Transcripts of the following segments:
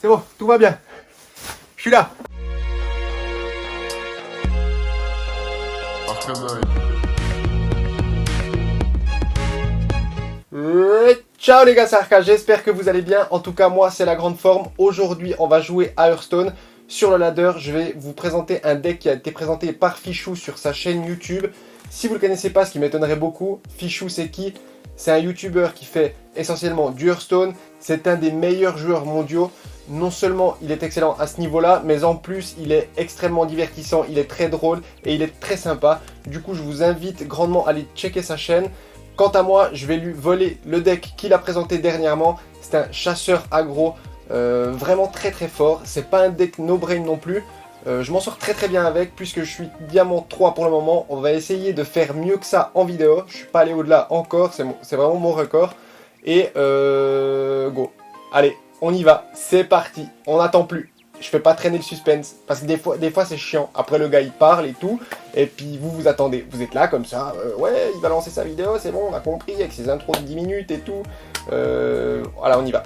C'est bon, tout va bien. Je suis là. Ciao les gars, c'est Arca, j'espère que vous allez bien. En tout cas, moi, c'est la grande forme. Aujourd'hui, on va jouer à Hearthstone. Sur le ladder, je vais vous présenter un deck qui a été présenté par Fichou sur sa chaîne YouTube. Si vous ne le connaissez pas, ce qui m'étonnerait beaucoup, Fichou, c'est qui? C'est un YouTuber qui fait essentiellement du Hearthstone. C'est un des meilleurs joueurs mondiaux. Non seulement il est excellent à ce niveau-là, mais en plus, il est extrêmement divertissant, il est très drôle et il est très sympa. Du coup, je vous invite grandement à aller checker sa chaîne. Quant à moi, je vais lui voler le deck qu'il a présenté dernièrement. C'est un chasseur aggro, vraiment très très fort. C'est pas un deck no-brain non plus. Je m'en sors très très bien avec puisque je suis diamant 3 pour le moment. On va essayer de faire mieux que ça en vidéo. Je suis pas allé au-delà encore, c'est vraiment mon record. Et go. Allez, on y va, c'est parti. On n'attend plus. Je fais pas traîner le suspense parce que des fois c'est chiant. Après le gars il parle et tout, et puis vous attendez. Vous êtes là comme ça, ouais, il va lancer sa vidéo, c'est bon, on a compris, avec ses intros de 10 minutes et tout. Voilà, on y va.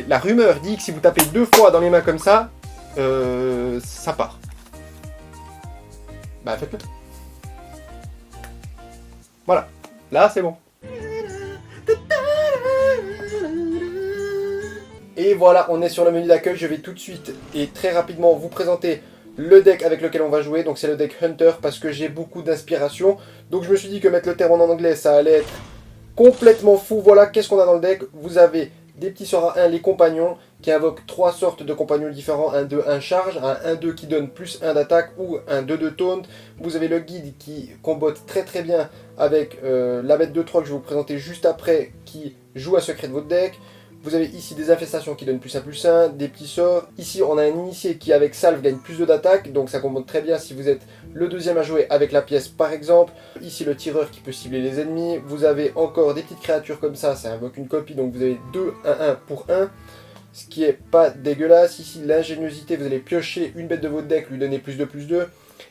La rumeur dit que si vous tapez 2 fois dans les mains comme ça, ça part. Bah faites-le. Voilà, là c'est bon. Et voilà, on est sur le menu d'accueil. Je vais tout de suite et très rapidement vous présenter le deck avec lequel on va jouer. Donc c'est le deck Hunter parce que j'ai beaucoup d'inspiration. Donc je me suis dit que mettre le terme en anglais, ça allait être complètement fou. Voilà, qu'est-ce qu'on a dans le deck? Vous avez des petits sorts à 1, les compagnons, qui invoquent 3 sortes de compagnons différents. Un 2, 1 charge, un 1-2 qui donne plus 1 d'attaque ou un 2-2 taunt. Vous avez le guide qui combote très très bien avec la bête 2-3 que je vais vous présenter juste après, qui joue un secret de votre deck. Vous avez ici des infestations qui donnent +1/+1, des petits sorts. Ici, on a un initié qui, avec salve, gagne plus 2 d'attaque. Donc ça combote très bien si vous êtes le deuxième à jouer avec la pièce, par exemple. Ici, le tireur qui peut cibler les ennemis. Vous avez encore des petites créatures comme ça. Ça invoque une copie. Donc vous avez 2-1-1 pour 1. Ce qui est pas dégueulasse. Ici, l'ingéniosité, vous allez piocher une bête de votre deck, lui donner +2/+2.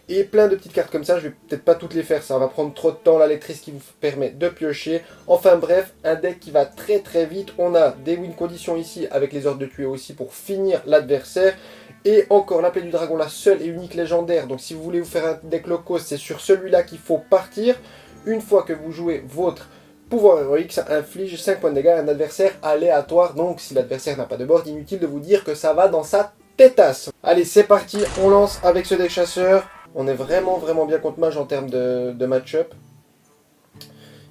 Et plein de petites cartes comme ça, je vais peut-être pas toutes les faire, ça va prendre trop de temps, la lectrice qui vous permet de piocher. Enfin bref, un deck qui va très très vite. On a des win conditions ici avec les ordres de tuer aussi pour finir l'adversaire. Et encore la plaie du dragon, la seule et unique légendaire. Donc si vous voulez vous faire un deck low cost, c'est sur celui-là qu'il faut partir. Une fois que vous jouez votre pouvoir héroïque, ça inflige 5 points de dégâts à un adversaire aléatoire. Donc si l'adversaire n'a pas de board, inutile de vous dire que ça va dans sa pétasse. Allez, c'est parti, on lance avec ce deck chasseur. On est vraiment bien contre mage en termes de match-up.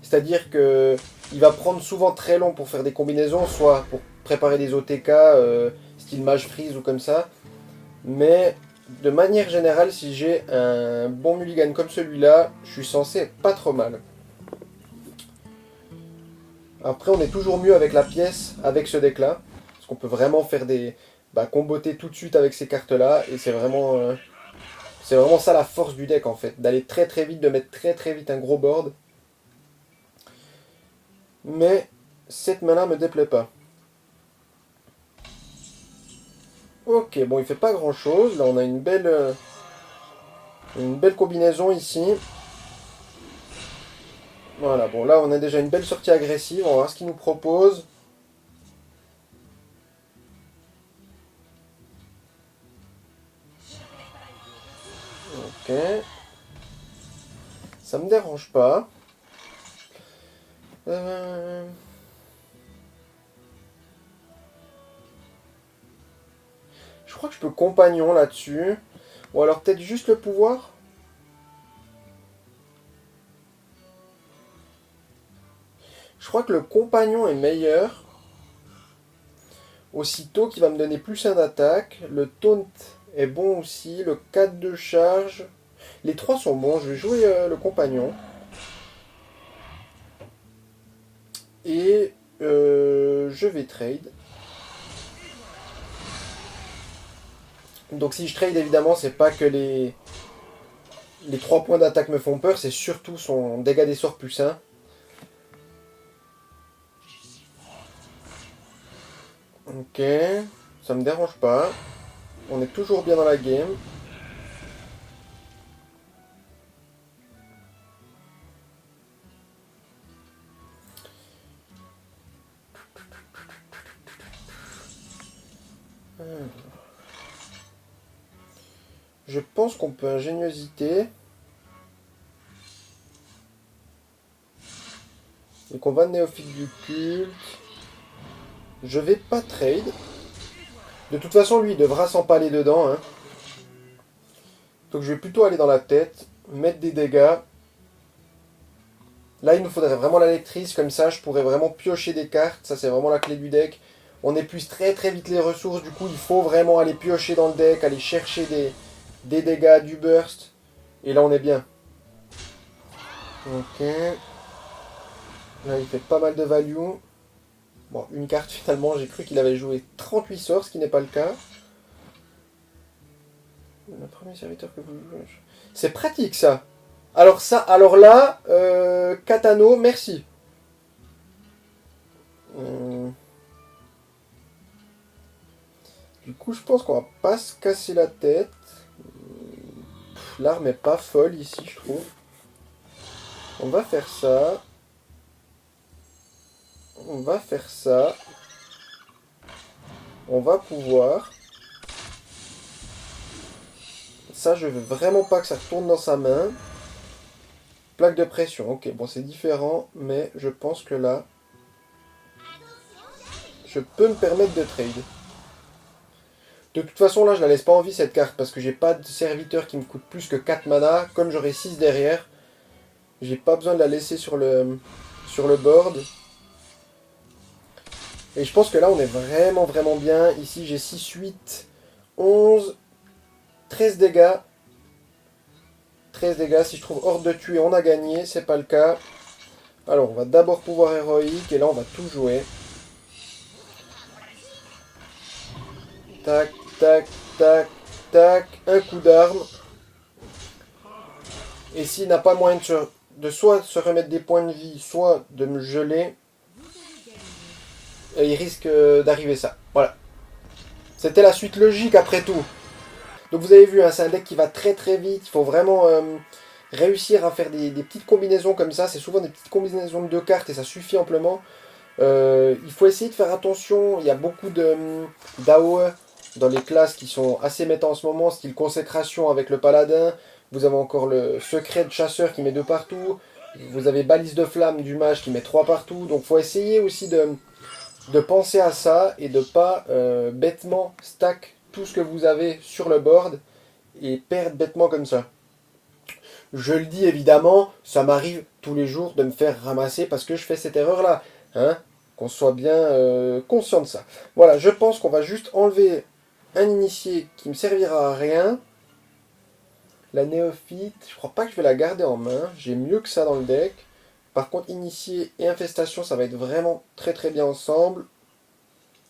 C'est-à-dire que il va prendre souvent très long pour faire des combinaisons, soit pour préparer des OTK, style mage freeze ou comme ça. Mais de manière générale, si j'ai un bon mulligan comme celui-là, je suis censé être pas trop mal. Après, on est toujours mieux avec la pièce, avec ce deck-là. Parce qu'on peut vraiment faire des... comboter tout de suite avec ces cartes-là. Et c'est vraiment... c'est vraiment ça la force du deck en fait, d'aller très très vite, de mettre très très vite un gros board. Mais cette main-là me déplaît pas. Ok, bon il fait pas grand chose, là on a une belle combinaison ici. Voilà, bon là on a déjà une belle sortie agressive, on va voir ce qu'il nous propose. Ok. Ça me dérange pas. Je crois que je peux compagnon là-dessus. Ou alors peut-être juste le pouvoir. Je crois que le compagnon est meilleur. Aussitôt qu'il va me donner plus 1 d'attaque. Le taunt est bon aussi. Le 4 de charge. Les 3 sont bons. Je vais jouer le compagnon. Et je vais trade. Donc si je trade évidemment c'est pas que les 3 points d'attaque me font peur, c'est surtout son dégâts des sorts +1. Ok, ça me dérange pas. On est toujours bien dans la game. Je pense qu'on peut ingéniosité. Et qu'on va néophyte du culte. Je vais pas trade. De toute façon, lui, il devra s'empaler dedans. Hein. Donc je vais plutôt aller dans la tête, mettre des dégâts. Là, il nous faudrait vraiment la lectrice, comme ça, je pourrais vraiment piocher des cartes. Ça, c'est vraiment la clé du deck. On épuise très très vite les ressources, du coup, il faut vraiment aller piocher dans le deck, aller chercher des dégâts, du burst. Et là, on est bien. Ok. Là, il fait pas mal de value. Bon, une carte finalement, j'ai cru qu'il avait joué 38 sorts, ce qui n'est pas le cas. Le premier serviteur que vous jouez. C'est pratique ça. Alors là, Katano, merci. Du coup, je pense qu'on va pas se casser la tête. L'arme est pas folle ici, je trouve. On va faire ça. On va faire ça. On va pouvoir. Ça, je veux vraiment pas que ça retourne dans sa main. Plaque de pression. Ok, bon, c'est différent, mais je pense que là, je peux me permettre de trade. De toute façon, là, je la laisse pas en vie, cette carte, parce que j'ai pas de serviteur qui me coûte plus que 4 mana. Comme j'aurai 6 derrière, j'ai pas besoin de la laisser sur le board. Et je pense que là, on est vraiment, vraiment bien. Ici, j'ai 6, 8, 11, 13 dégâts. 13 dégâts. Si je trouve hors de tuer, on a gagné. C'est pas le cas. Alors, on va d'abord pouvoir héroïque. Et là, on va tout jouer. Tac, tac, tac, tac. Un coup d'arme. Et s'il n'a pas moyen de soit se remettre des points de vie, soit de me geler, il risque d'arriver ça. Voilà. C'était la suite logique après tout. Donc vous avez vu, hein, c'est un deck qui va très très vite. Il faut vraiment réussir à faire des petites combinaisons comme ça. C'est souvent des petites combinaisons de 2 cartes et ça suffit amplement. Il faut essayer de faire attention. Il y a beaucoup d'AOE dans les classes qui sont assez méta en ce moment, style consécration avec le paladin. Vous avez encore le secret de chasseur qui met 2 partout. Vous avez balise de flamme du mage qui met 3 partout. Donc il faut essayer aussi de penser à ça et de pas bêtement stack tout ce que vous avez sur le board et perdre bêtement comme ça. Je le dis évidemment, ça m'arrive tous les jours de me faire ramasser parce que je fais cette erreur-là. Hein, qu'on soit bien conscient de ça. Voilà, je pense qu'on va juste enlever un initié qui me servira à rien. La néophyte, je crois pas que je vais la garder en main. J'ai mieux que ça dans le deck. Par contre, initié et infestation, ça va être vraiment très très bien ensemble.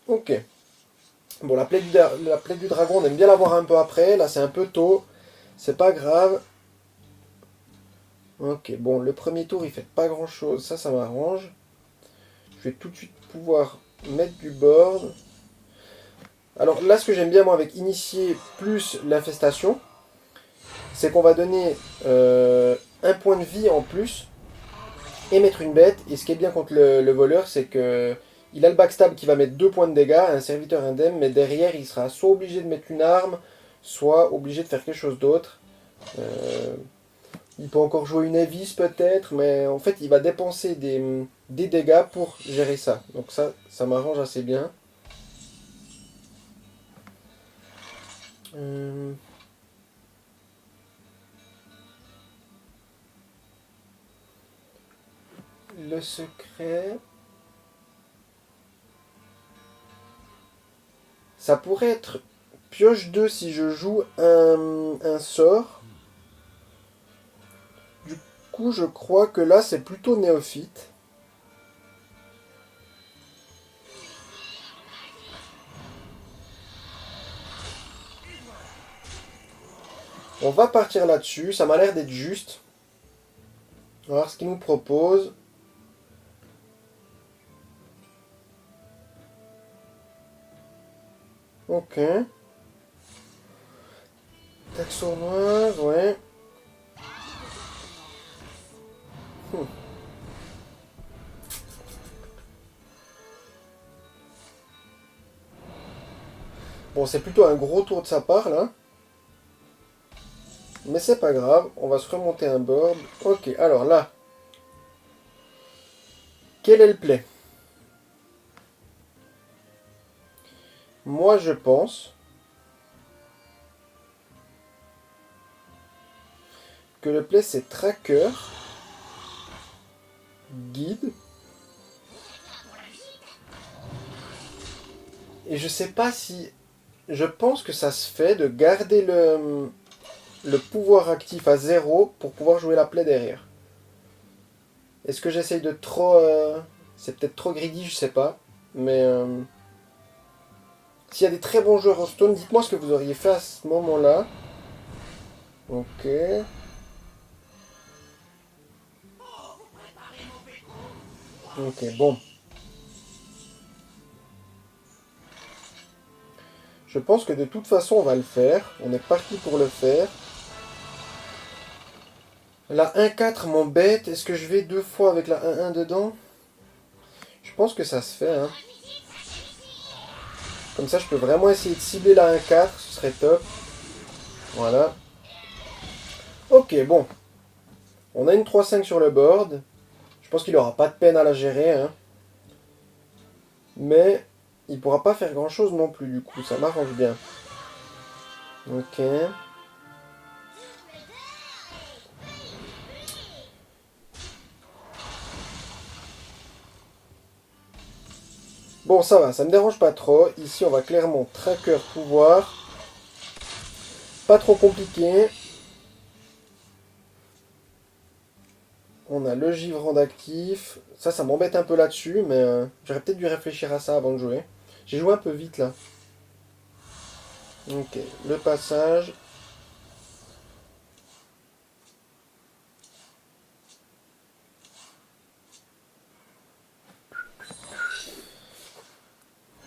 Ok. Bon, la plaie du dragon, on aime bien l'avoir un peu après. Là, c'est un peu tôt. C'est pas grave. Ok, bon, le premier tour, il fait pas grand chose. Ça m'arrange. Je vais tout de suite pouvoir mettre du board. Alors là, ce que j'aime bien, moi, avec initier plus l'infestation, c'est qu'on va donner un point de vie en plus et mettre une bête. Et ce qui est bien contre le voleur, c'est que il a le backstab qui va mettre 2 points de dégâts, un serviteur indemne, mais derrière, il sera soit obligé de mettre une arme, soit obligé de faire quelque chose d'autre. Il peut encore jouer une Avis peut-être, mais en fait, il va dépenser des dégâts pour gérer ça. Donc ça m'arrange assez bien. Le secret... Ça pourrait être pioche 2 si je joue un sort. Du coup, je crois que là, c'est plutôt néophyte. On va partir là-dessus. Ça m'a l'air d'être juste. On va voir ce qu'il nous propose. Ok. Taxe sournoise, ouais. Bon, c'est plutôt un gros tour de sa part, là. Mais c'est pas grave, on va se remonter un board. Ok, alors là. Quel est le play? Moi, je pense que le play, c'est tracker, guide. Et je sais pas si... Je pense que ça se fait de garder le pouvoir actif à 0 pour pouvoir jouer la play derrière. Est-ce que j'essaye de trop... C'est peut-être trop greedy, je sais pas. Mais... S'il y a des très bons joueurs en stone, dites-moi ce que vous auriez fait à ce moment-là. Ok. Ok, bon. Je pense que de toute façon, on va le faire. On est parti pour le faire. La 1-4 m'embête. Est-ce que je vais 2 fois avec la 1-1 dedans? Je pense que ça se fait, hein. Comme ça, je peux vraiment essayer de cibler la 1-4. Ce serait top. Voilà. Ok, bon. On a une 3-5 sur le board. Je pense qu'il aura pas de peine à la gérer, hein. Mais il pourra pas faire grand chose non plus, du coup. Ça m'arrange bien. Ok. Bon, ça va, ça me dérange pas trop. Ici, on va clairement tracker pouvoir. Pas trop compliqué. On a le givrand d'actif. Ça m'embête un peu là-dessus, mais j'aurais peut-être dû réfléchir à ça avant de jouer. J'ai joué un peu vite là. Ok, le passage.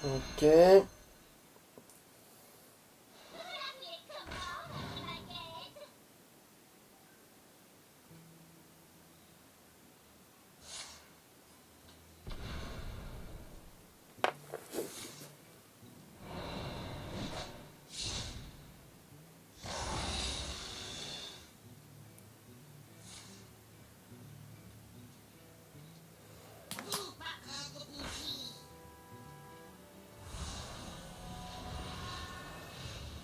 Ok.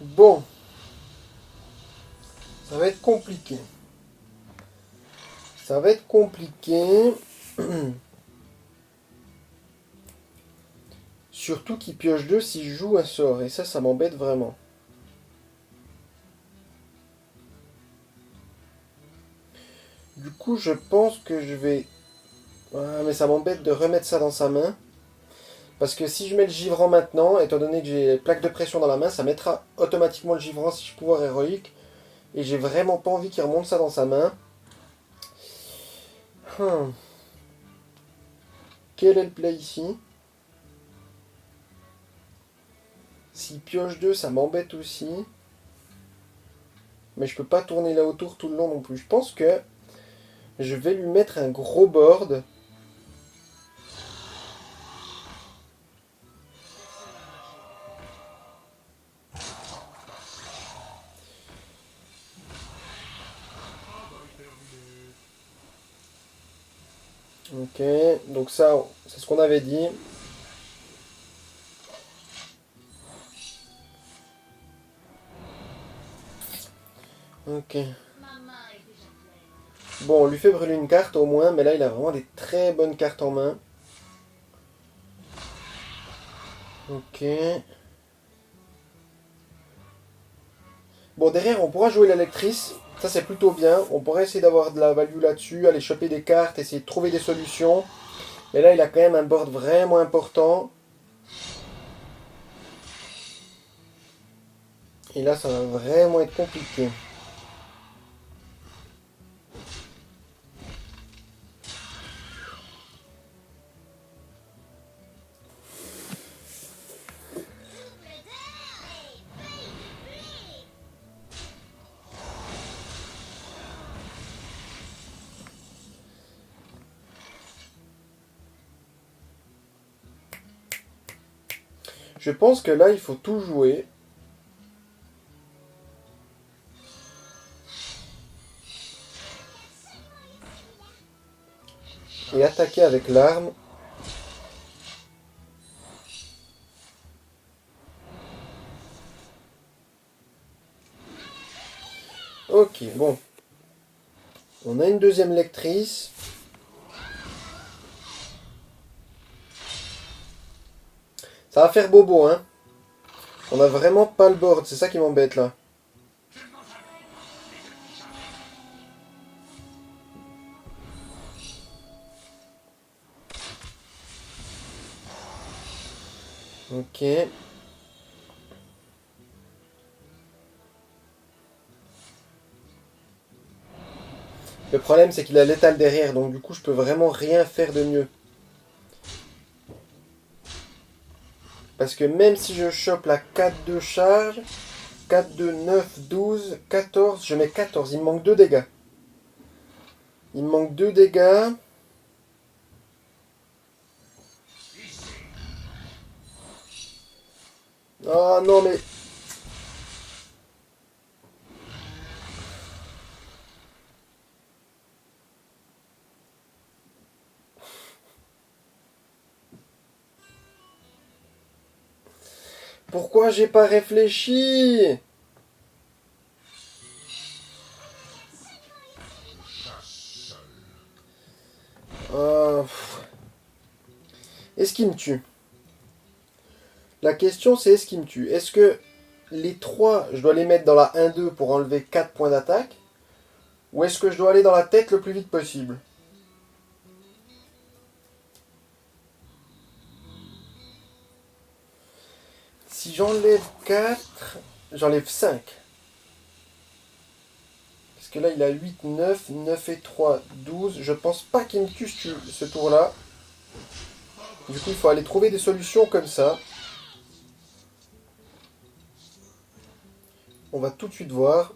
Bon. Ça va être compliqué. Ça va être compliqué. Surtout qu'il pioche 2 si je joue un sort. Et ça m'embête vraiment. Du coup, je pense que je vais... Ah, mais ça m'embête de remettre ça dans sa main. Parce que si je mets le givrant maintenant, étant donné que j'ai plaque de pression dans la main, ça mettra automatiquement le givrant si je pouvoir héroïque. Et j'ai vraiment pas envie qu'il remonte ça dans sa main. Hmm. Quel est le play ici? S'il pioche 2, ça m'embête aussi. Mais je peux pas tourner là autour tout le long non plus. Je pense que je vais lui mettre un gros board. Ok, donc ça, c'est ce qu'on avait dit. Ok. Bon, on lui fait brûler une carte au moins, mais là il a vraiment des très bonnes cartes en main. Ok. Bon, derrière on pourra jouer l'électrice. Ça c'est plutôt bien. On pourrait essayer d'avoir de la value là-dessus, aller choper des cartes, essayer de trouver des solutions. Mais là il a quand même un board vraiment important. Et là ça va vraiment être compliqué. Je pense que là il faut tout jouer. et attaquer avec l'arme. Ok, bon. On a une deuxième lectrice. Ça va faire bobo, hein. On a vraiment pas le board, c'est ça qui m'embête là. Ok. Le problème c'est qu'il a l'étal derrière, donc du coup je peux vraiment rien faire de mieux. Parce que même si je chope la 4 de charge, 4 de 9, 12, 14, je mets 14, il me manque 2 dégâts. Il me manque 2 dégâts. Ah non mais... Pourquoi j'ai pas réfléchi? Est-ce qu'il me tue? La question c'est est-ce qu'il me tue? Est-ce que les 3, je dois les mettre dans la 1-2 pour enlever 4 points d'attaque? Ou est-ce que je dois aller dans la tête le plus vite possible? Si j'enlève 4, j'enlève 5. Parce que là il a 8, 9, 9 et 3, 12. Je pense pas qu'il me tue ce tour-là. Du coup il faut aller trouver des solutions comme ça. On va tout de suite voir.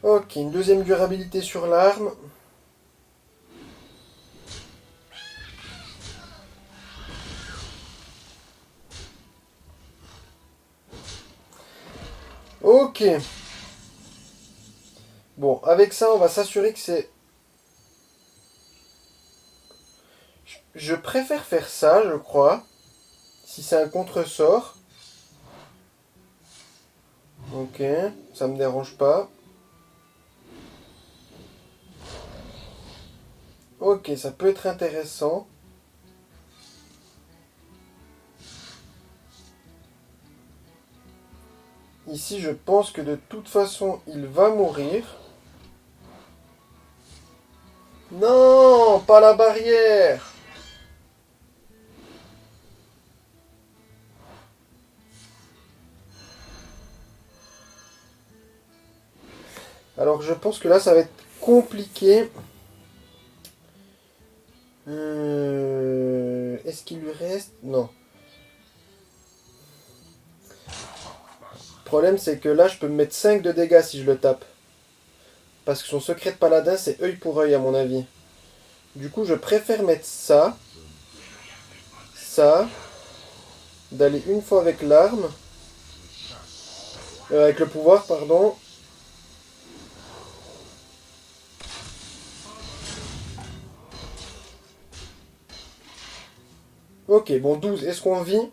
Ok, une deuxième durabilité sur l'arme. Ok. Bon, avec ça, on va s'assurer que c'est... Je préfère faire ça, je crois. Si c'est un contresort. Ok, ça me dérange pas. Ok, ça peut être intéressant. Ici, je pense que de toute façon, il va mourir. Non, pas la barrière. Alors, je pense que là, ça va être compliqué. Est-ce qu'il lui reste... Non. Le problème, c'est que là, je peux me mettre 5 de dégâts si je le tape. Parce que son secret de paladin, c'est œil pour œil, à mon avis. Du coup, je préfère mettre ça. Ça. D'aller une fois avec l'arme. Avec le pouvoir, pardon. Ok, bon, 12. Est-ce qu'on vit?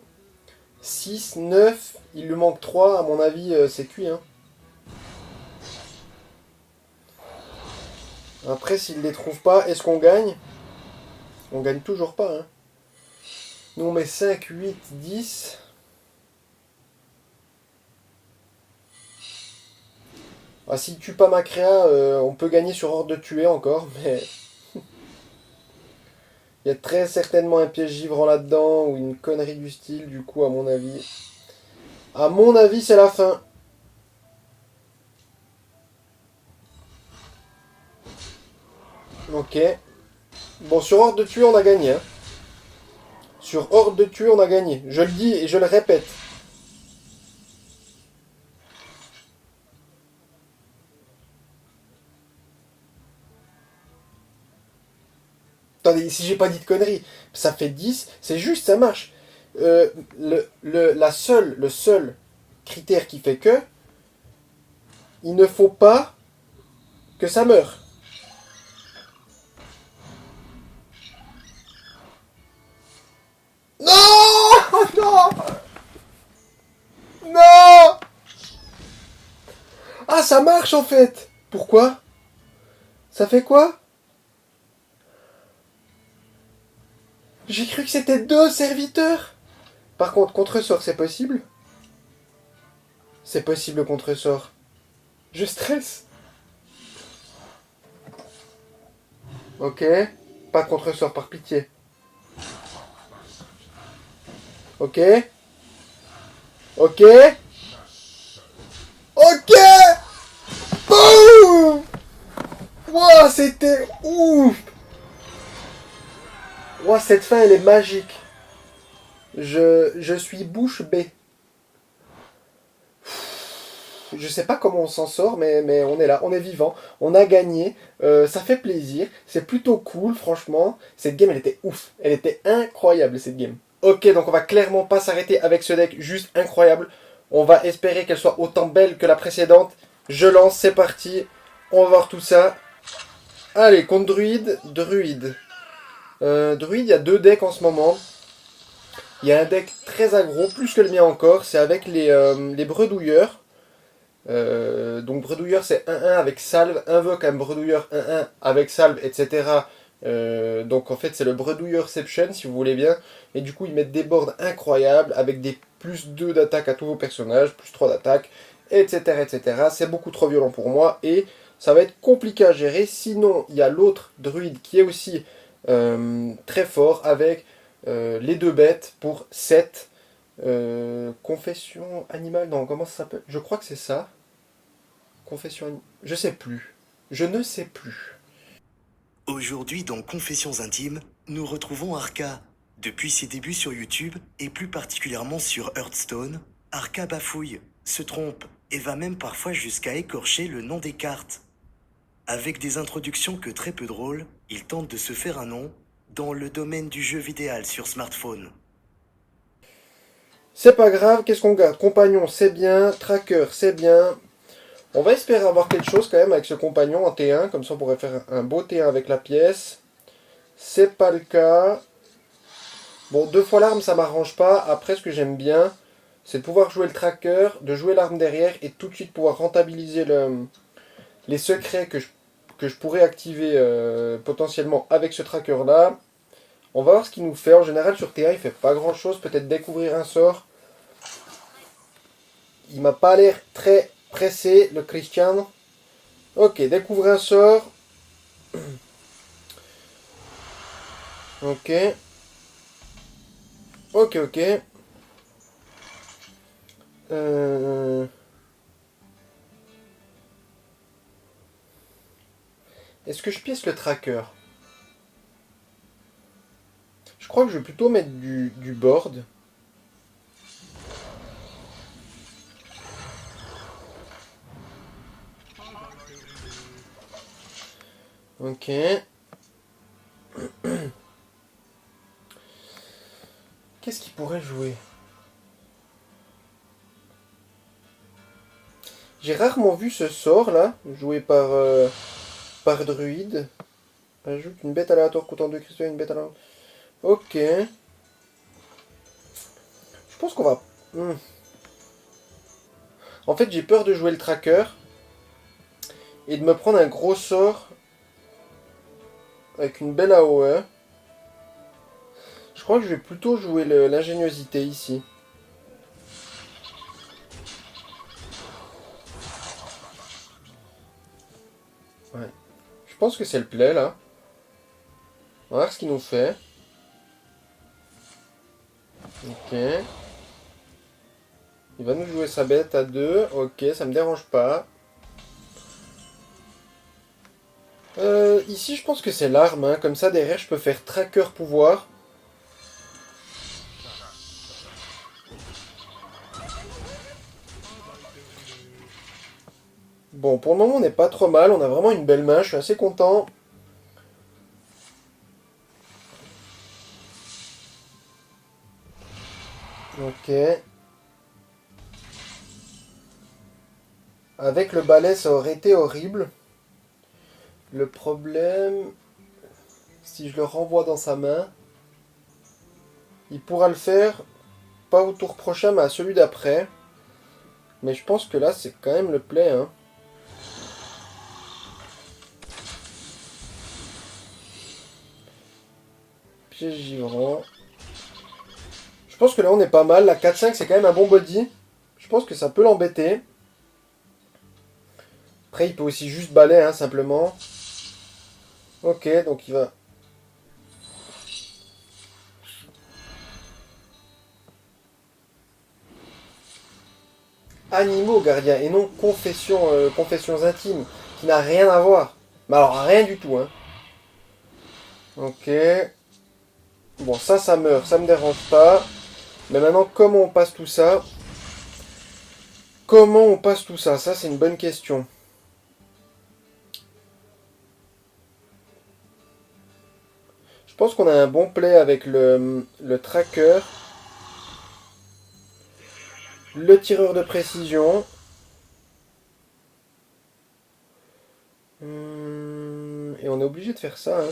6, 9. Il lui manque 3. À mon avis, c'est cuit, hein. Après, s'il les trouve pas, est-ce qu'on gagne? On gagne toujours pas, hein. Nous, on met 5, 8, 10. Ah, s'il tue pas ma créa, on peut gagner sur ordre de tuer encore, mais... Il y a très certainement un piège givrant là-dedans, ou une connerie du style, du coup, à mon avis. À mon avis, c'est la fin. Ok. Bon, sur ordre de tuer, on a gagné, hein. Sur ordre de tuer, on a gagné. Je le dis et je le répète. Attendez, si j'ai pas dit de conneries, ça fait 10, c'est juste, ça marche. Le seul critère qui fait que, il ne faut pas que ça meure. Non! Non! Non! Ah, ça marche en fait! Pourquoi? Ça fait quoi? J'ai cru que c'était 2 serviteurs! Par contre, contre-sort, c'est possible? C'est possible, contre-sort. Je stresse. Ok. Pas de contre-sort, par pitié. Ok. Ok. Ok. Boum. Wow, c'était ouf. Wow, cette fin, elle est magique. Je suis bouche bée. Je sais pas comment on s'en sort, mais on est là, on est vivant, on a gagné, ça fait plaisir, c'est plutôt cool, franchement. Cette game, elle était ouf, elle était incroyable, cette game. Ok, donc on va clairement pas s'arrêter avec ce deck, juste incroyable. On va espérer qu'elle soit autant belle que la précédente. Je lance, c'est parti, on va voir tout ça. Allez, contre druide, druide. Druide, il y a 2 decks en ce moment. Il y a un deck très aggro, plus que le mien encore, c'est avec les bredouilleurs. Donc bredouilleur c'est 1-1 avec salve, invoque un bredouilleur 1-1 avec salve, etc. Donc en fait c'est le bredouilleurception si vous voulez bien. Et du coup ils mettent des boards incroyables avec des plus 2 d'attaque à tous vos personnages, plus 3 d'attaque, etc. etc. C'est beaucoup trop violent pour moi et ça va être compliqué à gérer. Sinon il y a l'autre druide qui est aussi très fort avec les 2 bêtes pour 7. Confession animale, non, comment ça s'appelle? Je crois que c'est ça. Confession... Je sais plus. Je ne sais plus. Aujourd'hui, dans Confessions intimes, nous retrouvons Arca. Depuis ses débuts sur YouTube, et plus particulièrement sur Hearthstone, Arca bafouille, se trompe, et va même parfois jusqu'à écorcher le nom des cartes. Avec des introductions que très peu drôles, il tente de se faire un nom dans le domaine du jeu vidéo sur smartphone. C'est pas grave, qu'est-ce qu'on garde? Compagnon, c'est bien. Tracker, c'est bien. On va espérer avoir quelque chose quand même avec ce compagnon en T1. Comme ça, on pourrait faire un beau T1 avec la pièce. C'est pas le cas. Bon, 2 fois l'arme, ça m'arrange pas. Après, ce que j'aime bien, c'est de pouvoir jouer le tracker, de jouer l'arme derrière et tout de suite pouvoir rentabiliser les secrets que je pourrais activer potentiellement avec ce tracker-là. On va voir ce qu'il nous fait. En général, sur T1, il fait pas grand-chose. Peut-être découvrir un sort. Il m'a pas l'air très pressé, le Christian. Ok, découvrir un sort. Ok. Ok, ok. Est-ce que je pièce le tracker? Je crois que je vais plutôt mettre du board. Ok. Qu'est-ce qu'il pourrait jouer? J'ai rarement vu ce sort là, joué par druide. Ajoute une bête aléatoire coûtant 2 cristaux et une bête aléatoire. Ok. Je pense qu'on va... En fait, j'ai peur de jouer le tracker et de me prendre un gros sort avec une belle AOE. Je crois que je vais plutôt jouer l'ingéniosité ici. Ouais. Je pense que c'est le play là. On va voir ce qu'il nous fait. Ok. Il va nous jouer sa bête à 2. Ok, ça me dérange pas. Ici, je pense que c'est l'arme. Hein. Comme ça, derrière, je peux faire tracker pouvoir. Bon, pour le moment, on n'est pas trop mal. On a vraiment une belle main. Je suis assez content. Ok. Avec le balai, ça aurait été horrible. Le problème, si je le renvoie dans sa main, il pourra le faire, pas au tour prochain, mais à celui d'après. Mais je pense que là, c'est quand même le play, hein. Piège givrant. Je pense que là, on est pas mal. La 4-5, c'est quand même un bon body. Je pense que ça peut l'embêter. Après, il peut aussi juste balayer, hein, simplement. Ok, donc il va... Animaux, gardien, et non confessions intimes, qui n'a rien à voir. Mais alors, rien du tout, hein. Ok. Bon, ça meurt, ça me dérange pas. Mais maintenant, comment on passe tout ça? Comment on passe tout ça? Ça, c'est une bonne question. Je pense qu'on a un bon play avec le tracker, le tireur de précision. Et on est obligé de faire ça, hein.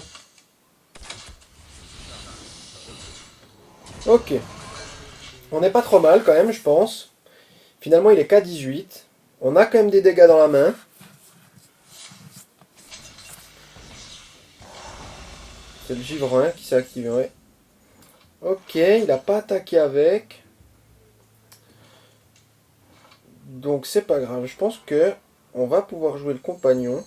Ok. On n'est pas trop mal quand même, je pense. Finalement, il est qu'à 18. On a quand même des dégâts dans la main. C'est le givre qui s'est activé, ouais. Ok, il n'a pas attaqué avec. Donc c'est pas grave. Je pense que on va pouvoir jouer le compagnon.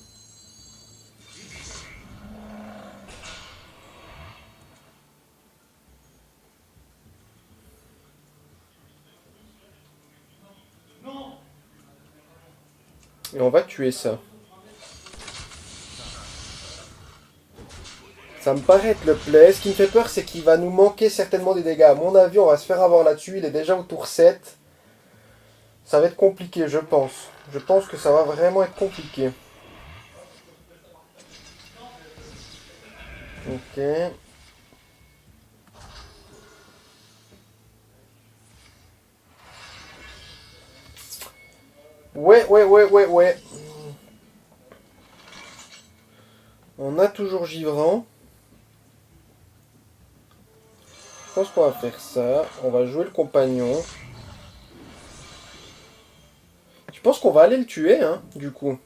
Et on va tuer ça. Ça me paraît être le play. Ce qui me fait peur, c'est qu'il va nous manquer certainement des dégâts. À mon avis, on va se faire avoir là-dessus. Il est déjà au tour 7. Ça va être compliqué, je pense. Je pense que ça va vraiment être compliqué. Ok. Ouais. On a toujours givrant. Je pense qu'on va faire ça. On va jouer le compagnon. Je pense qu'on va aller le tuer, hein, du coup.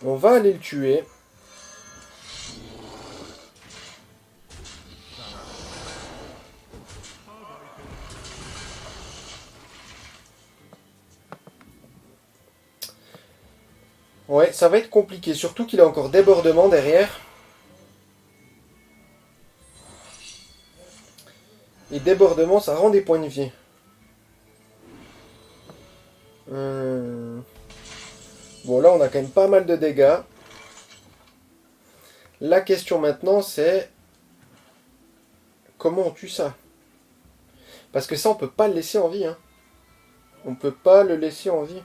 On va aller le tuer. Ouais, ça va être compliqué. Surtout qu'il a encore débordement derrière. Et débordement, ça rend des points de vie. Bon, là, on a quand même pas mal de dégâts. La question maintenant, c'est... Comment on tue ça? Parce que ça, on peut pas le laisser en vie, hein. On peut pas le laisser en vie.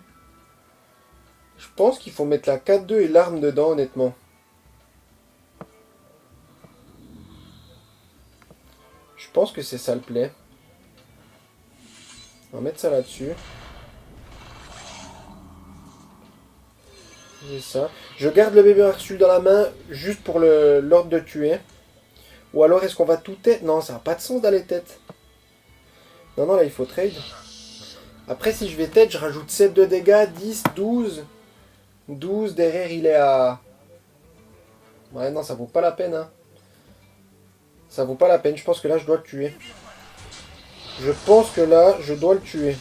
Je pense qu'il faut mettre la 4-2 et l'arme dedans, honnêtement. Je pense que c'est ça le play. On va mettre ça là-dessus. C'est ça. Je garde le bébé Ursule dans la main, juste pour l'ordre de tuer. Ou alors est-ce qu'on va tout tête? Non, ça n'a pas de sens d'aller tête. Non, là, il faut trade. Après, si je vais tête, je rajoute 7 de dégâts, 10, 12. 12, derrière, il est à... Ouais, non, ça vaut pas la peine, hein. Ça vaut pas la peine, je pense que là, je dois le tuer. Je pense que là, je dois le tuer.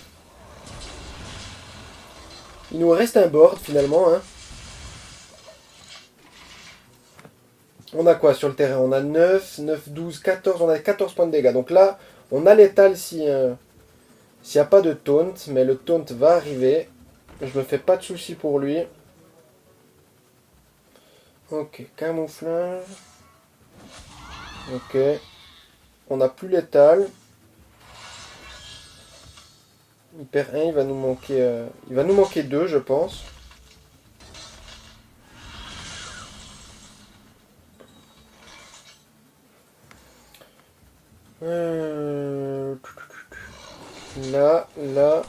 Il nous reste un board, finalement, hein. On a quoi sur le terrain? On a 9, 9, 12, 14. On a 14 points de dégâts. Donc là, on a l'étal si, s'il n'y a pas de taunt. Mais le taunt va arriver. Je me fais pas de soucis pour lui. Ok, camouflage. Ok. On n'a plus l'étal. Il perd 1, il va nous manquer 2, je pense. Là, là.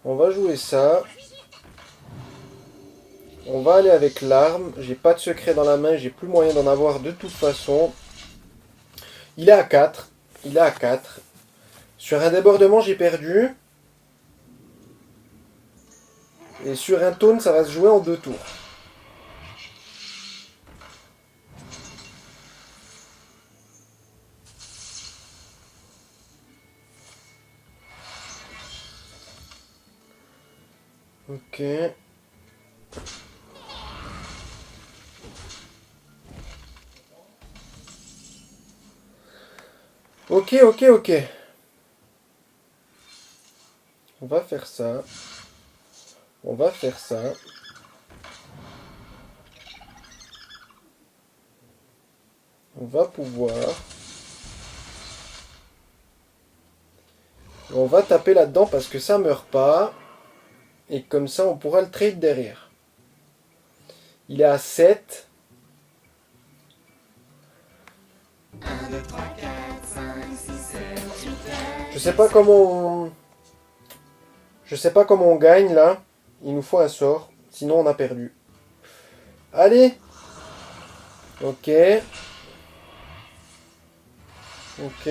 On va jouer ça. On va aller avec l'arme. J'ai pas de secret dans la main, j'ai plus moyen d'en avoir de toute façon. Il est à 4. Il est à 4. Sur un débordement, j'ai perdu. Et sur un taunt, ça va se jouer en 2 tours. Ok. Ok, ok, ok. On va faire ça. On va faire ça. On va pouvoir. On va taper là-dedans parce que ça meurt pas. Et comme ça, on pourra le trade derrière. Il est à 7. 1, 2, 3, 4, 5, 6, 7, 8, 9. Je sais pas comment on... Je sais pas comment on gagne là. Il nous faut un sort. Sinon on a perdu. Allez. Ok. Ok.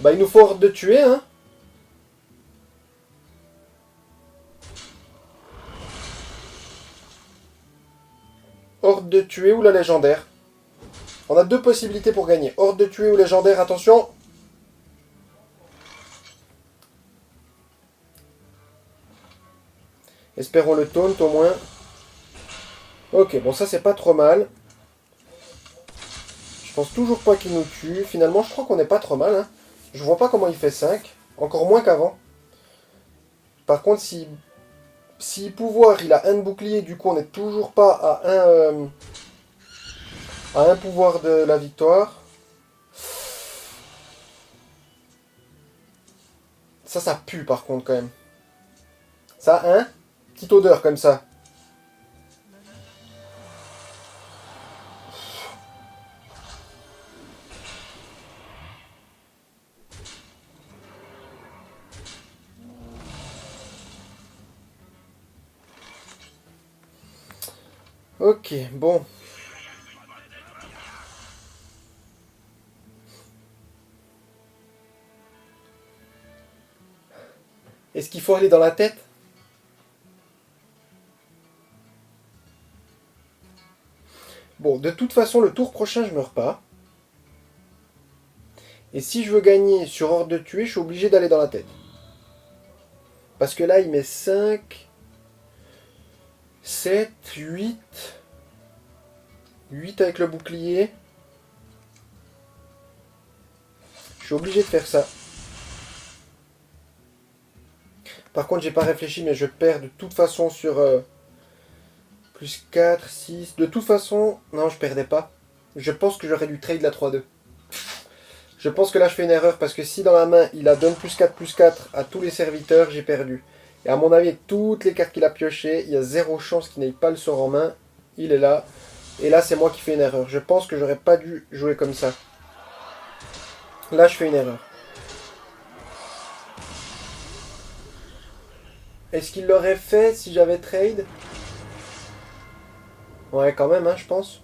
Bah il nous faut ordre de tuer hein. Ordre de tuer ou la légendaire. On a 2 possibilités pour gagner. Ordre de tuer ou légendaire, attention. Espérons le taunt au moins. Ok, bon ça c'est pas trop mal. Je pense toujours pas qu'il nous tue. Finalement je crois qu'on est pas trop mal. Hein. Je vois pas comment il fait 5. Encore moins qu'avant. Par contre si pouvoir il a 1 de bouclier, du coup on n'est toujours pas à un pouvoir de la victoire. Ça pue par contre quand même. Ça a petite odeur comme ça. Ok, bon. Est-ce qu'il faut aller dans la tête? Bon, de toute façon, le tour prochain, je meurs pas. Et si je veux gagner sur ordre de tuer, je suis obligé d'aller dans la tête. Parce que là, il met 5, 7, 8. 8 avec le bouclier. Je suis obligé de faire ça. Par contre, j'ai pas réfléchi, mais je perds de toute façon sur plus 4, 6. De toute façon, non, je perdais pas. Je pense que j'aurais dû trade la 3-2. Je pense que là, je fais une erreur parce que si dans la main, il a donne plus 4 à tous les serviteurs, j'ai perdu. Et à mon avis, avec toutes les cartes qu'il a piochées, il y a 0 chance qu'il n'ait pas le sort en main. Il est là. Et là, c'est moi qui fais une erreur. Je pense que j'aurais pas dû jouer comme ça. Là, je fais une erreur. Est-ce qu'il l'aurait fait si j'avais trade? Ouais, quand même, hein, je pense.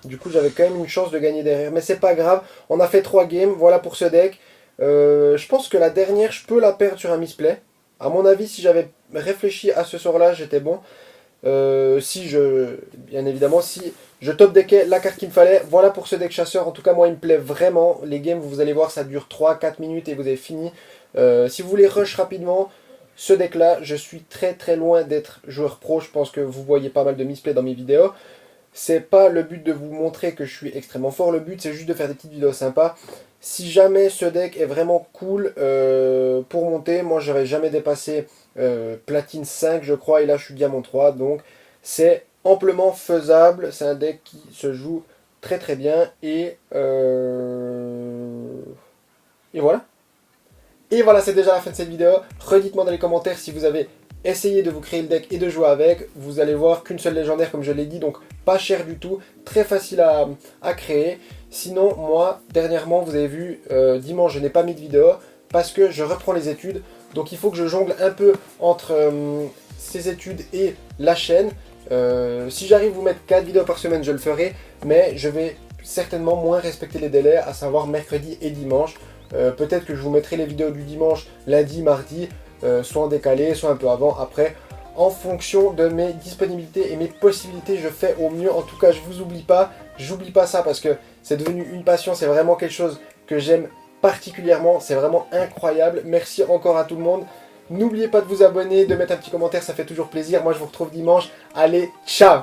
Du coup, j'avais quand même une chance de gagner derrière. Mais c'est pas grave. On a fait 3 games. Voilà pour ce deck. Je pense que la dernière, je peux la perdre sur un misplay. À mon avis, si j'avais réfléchi à ce sort-là, j'étais bon. Bien évidemment, si je top deckais la carte qu'il me fallait. Voilà pour ce deck chasseur. En tout cas, moi, il me plaît vraiment. Les games, vous allez voir, ça dure 3-4 minutes et vous avez fini. Si vous voulez rush rapidement, ce deck là, je suis très très loin d'être joueur pro. Je pense que vous voyez pas mal de misplay dans mes vidéos. C'est pas le but de vous montrer que je suis extrêmement fort. Le but, c'est juste de faire des petites vidéos sympas. Si jamais ce deck est vraiment cool pour monter, moi j'avais jamais dépassé platine 5 je crois, et là je suis diamant 3, donc c'est amplement faisable. C'est un deck qui se joue très très bien. Et voilà. Et voilà, c'est déjà la fin de cette vidéo. Redites-moi dans les commentaires si vous avez essayé de vous créer le deck et de jouer avec. Vous allez voir qu'une seule légendaire, comme je l'ai dit, donc pas cher du tout, très facile à créer. Sinon, moi, dernièrement, vous avez vu, dimanche, je n'ai pas mis de vidéo parce que je reprends les études. Donc il faut que je jongle un peu entre ces études et la chaîne. Si j'arrive à vous mettre 4 vidéos par semaine, je le ferai. Mais je vais certainement moins respecter les délais, à savoir mercredi et dimanche. Peut-être que je vous mettrai les vidéos du dimanche, lundi, mardi, soit en décalé, soit un peu avant, après. En fonction de mes disponibilités et mes possibilités, je fais au mieux. En tout cas, je vous oublie pas. J'oublie pas ça parce que c'est devenu une passion. C'est vraiment quelque chose que j'aime particulièrement. C'est vraiment incroyable. Merci encore à tout le monde. N'oubliez pas de vous abonner, de mettre un petit commentaire, ça fait toujours plaisir. Moi, je vous retrouve dimanche. Allez, ciao!